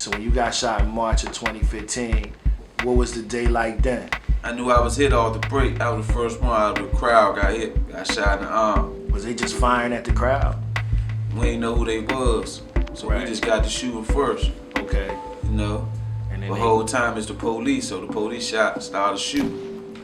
So when you got shot in March of 2015, what was the day like then? I knew I was hit off the break. I was the first one out of the crowd got hit, got shot in the arm. Was they just firing at the crowd? We ain't know who they was, so Right. we just got to shoot them first, Okay. you know? And then The whole time it's the police, so the police started shooting.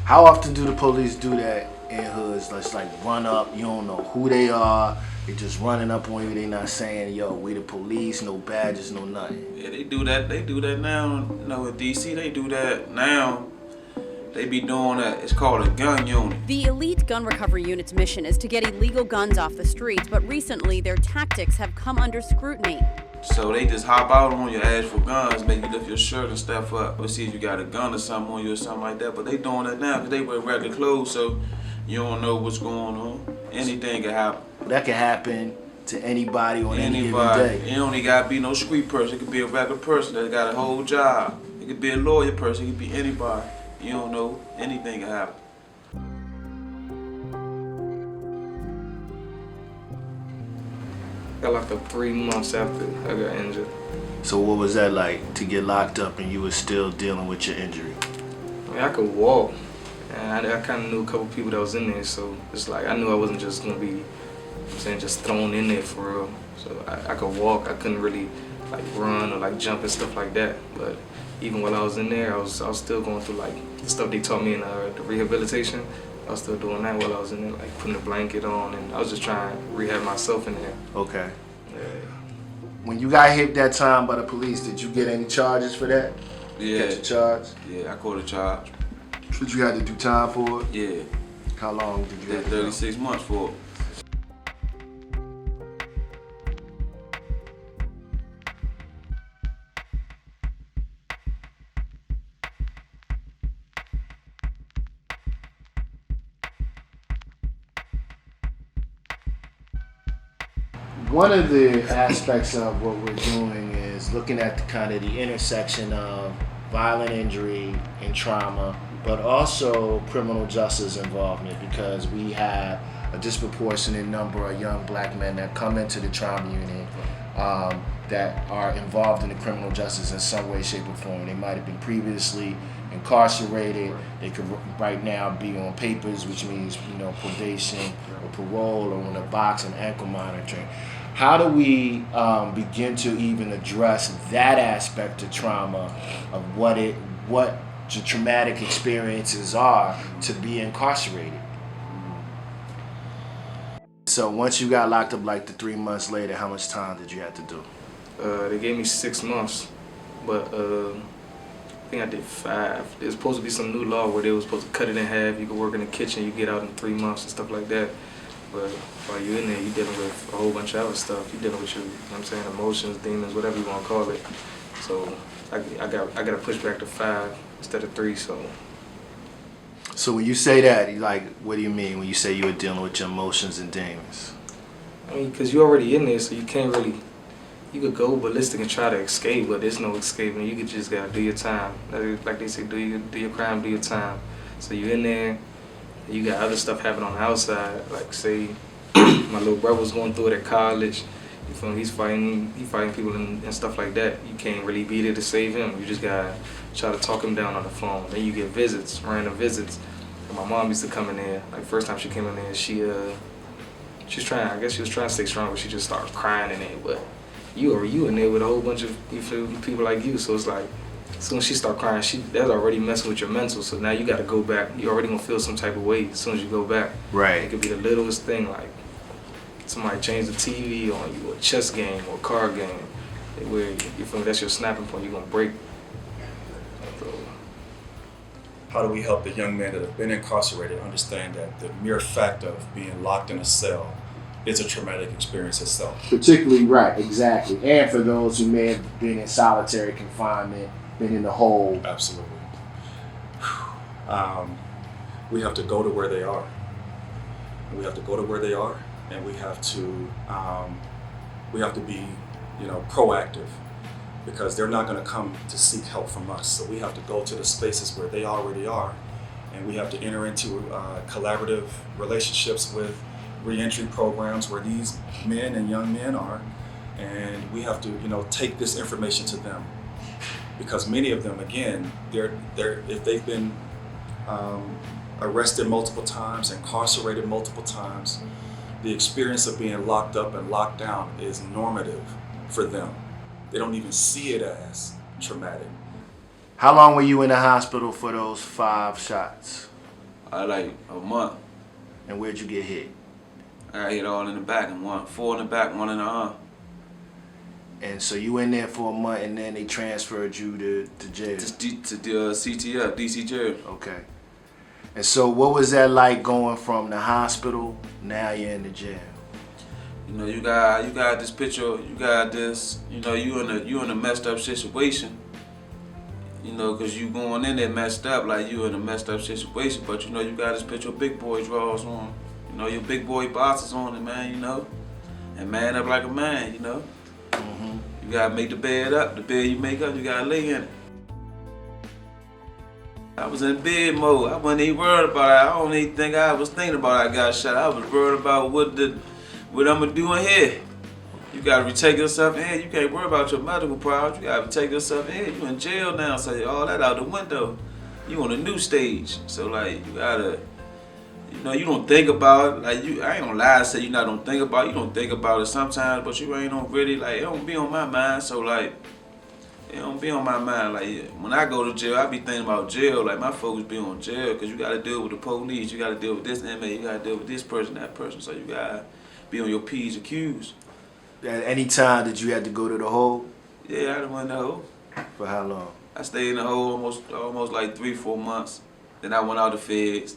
How often do the police do that in hoods? Let's like run up, you don't know who they are, they just running up on you, they not saying, yo, we the police, no badges, no nothing. Yeah, they do that now. You know, in DC, they do that now. They be doing that. It's called a gun unit. The elite gun recovery unit's mission is to get illegal guns off the streets, but recently their tactics have come under scrutiny. So they just hop out on you, ask for guns, make you lift your shirt and stuff up, or see if you got a gun or something on you or something like that. But they doing that now because they wear regular clothes, so you don't know what's going on. Anything can happen. That can happen to anybody on any given day. It only gotta be no street person. It could be a regular person that got a whole job. It could be a lawyer person. It could be anybody. You don't know. Anything can happen. Got locked up 3 months after I got injured. So what was that like to get locked up and you were still dealing with your injury? I mean, I could walk, and I kind of knew a couple people that was in there, so it's like I knew I wasn't just gonna be, just thrown in there for real. So I could walk. I couldn't really like run or like jump and stuff like that. But even while I was in there, I was still going through like the stuff they taught me in the rehabilitation. I was still doing that while I was in there, like putting a blanket on, and I was just trying to rehab myself in there. Okay. Yeah. When you got hit that time by the police, did you get any charges for that? Yeah. Catch a charge? Yeah, I caught a charge. Did you have to do time for it? Yeah. How long did you Did have to do? 36 months for it. One of the aspects of what we're doing is looking at the kind of the intersection of violent injury and trauma, but also criminal justice involvement, because we have a disproportionate number of young black men that come into the trauma unit that are involved in the criminal justice in some way, shape, or form. They might have been previously incarcerated. They could right now be on papers, which means probation or parole, or on a box and ankle monitoring. How do we begin to even address that aspect of trauma, of what the traumatic experiences are to be incarcerated? So once you got locked up, like the 3 months later, how much time did you have to do? They gave me 6 months, but I think I did 5. There's supposed to be some new law where they were supposed to cut it in half. You could work in the kitchen, you get out in 3 months and stuff like that. But while you're in there, you're dealing with a whole bunch of other stuff. You're dealing with your, emotions, demons, whatever you want to call it. So I got to push back to 5 instead of 3. So when you say that, what do you mean when you say you were dealing with your emotions and demons? I mean, because you're already in there, so you can't really. You could go ballistic and try to escape, but there's no escaping. You just gotta do your time. Like they say, do your crime, do your time. So you're in there. You got other stuff happening on the outside. Like say, my little brother was going through it at college. You feel me? He's fighting people and stuff like that. You can't really be there to save him. You just gotta try to talk him down on the phone. Then you get visits, random visits. And my mom used to come in there. Like first time she came in there, she was trying. I guess she was trying to stay strong, but she just started crying in there. But you in there with a whole bunch of people like you. So it's like, as soon as she start crying, that's already messing with your mental. So now you got to go back. You already gonna feel some type of way as soon as you go back. Right. It could be the littlest thing, like somebody changed the TV on you, or a chess game or a card game, where you feel me, that's your snapping point. You're gonna break. So, how do we help the young men that have been incarcerated understand that the mere fact of being locked in a cell is a traumatic experience itself? Particularly, right, exactly. And for those who may have been in solitary confinement, been in the hole. Absolutely. We have to go to where they are. We have to go to where they are, and we have to be, proactive, because they're not going to come to seek help from us. So we have to go to the spaces where they already are, and we have to enter into collaborative relationships with reentry programs where these men and young men are and we have to, take this information to them, because many of them, again, they're if they've been arrested multiple times, incarcerated multiple times, the experience of being locked up and locked down is normative for them. They don't even see it as traumatic. How long were you in the hospital for those 5 shots? Like a month. And where'd you get hit? I got hit all in the back, and 4 in the back, 1 in the arm. And so you in there for a month, and then they transferred you to jail? To CTF, DC jail. Okay. And so what was that like going from the hospital, now you're in the jail? You got this picture, you got this, you in a messed up situation. Cause you going in there messed up, like you in a messed up situation, but you got this picture of big boy draws on. Your big boy bosses on it, man, and man up like a man, Mm-hmm. You gotta make the bed up. The bed you make up, you gotta lay in it. I was in bed mode. I wasn't even worried about it. I don't even think I was thinking about I got shot. I was worried about what I'm gonna do in here. You gotta retake yourself in. You can't worry about your medical problems. You gotta retake yourself in. You in jail now, so all that out the window. You on a new stage. So like you gotta, you don't think about it. Like I ain't gonna lie and say you don't think about it. You don't think about it sometimes, but you ain't on really like it don't be on my mind. So like it don't be on my mind. Like when I go to jail, I be thinking about jail. Like my folks be on jail because you gotta deal with the police. You gotta deal with this inmate. You gotta deal with this person, that person. So you gotta be on your P's and Q's. At any time did you have to go to the hole? Yeah, I done went in the hole. For how long? I stayed in the hole almost like 3-4 months. Then I went out the feds.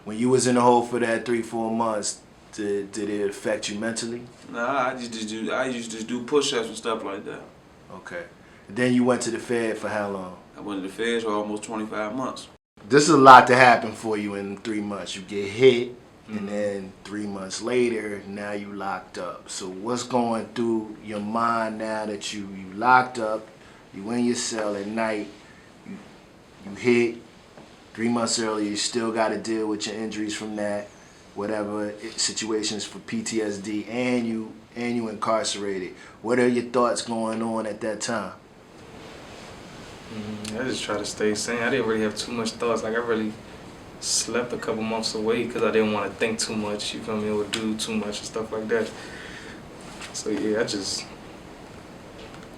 When you was in the hole for that 3-4 months, did it affect you mentally? Nah, I used to do push-ups and stuff like that. Okay. And then you went to the Fed for how long? I went to the feds for almost 25 months. This is a lot to happen for you in 3 months. You get hit, and then 3 months later, now you locked up. So what's going through your mind now that you locked up, you in your cell at night, you hit, 3 months earlier, you still got to deal with your injuries from that, whatever situations for PTSD, and you incarcerated. What are your thoughts going on at that time? I just try to stay sane. I didn't really have too much thoughts. Like I really slept a couple months away because I didn't want to think too much. You feel me? Or do too much and stuff like that. So yeah,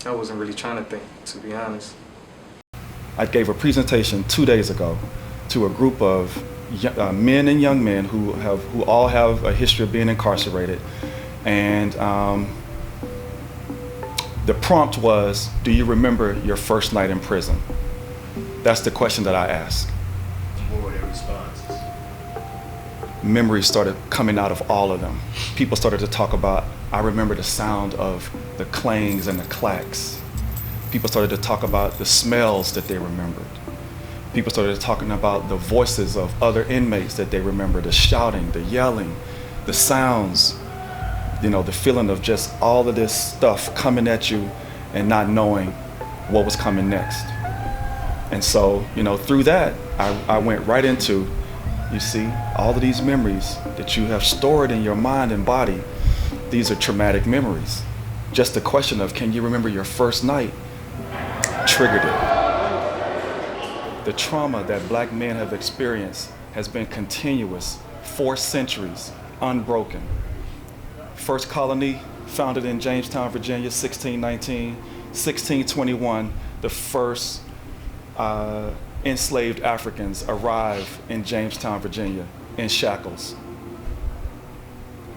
I wasn't really trying to think, to be honest. I gave a presentation 2 days ago to a group of men and young men who all have a history of being incarcerated, and the prompt was, do you remember your first night in prison? That's the question that I asked. What were their responses? Memories started coming out of all of them. People started to talk about, I remember the sound of the clangs and the clacks. People started to talk about the smells that they remembered. People started talking about the voices of other inmates that they remember, the shouting, the yelling, the sounds, the feeling of just all of this stuff coming at you and not knowing what was coming next. And so, through that, I went right into, you see, all of these memories that you have stored in your mind and body, these are traumatic memories. Just the question of, can you remember your first night, triggered it. The trauma that black men have experienced has been continuous, 4 centuries, unbroken. First colony founded in Jamestown, Virginia, 1619. 1621, the first enslaved Africans arrive in Jamestown, Virginia, in shackles.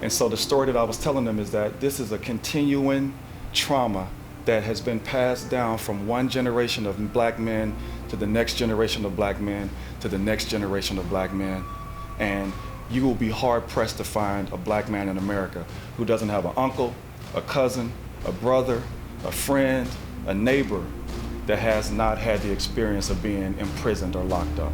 And so the story that I was telling them is that this is a continuing trauma that has been passed down from one generation of black men to the next generation of black men to the next generation of black men. And you will be hard pressed to find a black man in America who doesn't have an uncle, a cousin, a brother, a friend, a neighbor that has not had the experience of being imprisoned or locked up.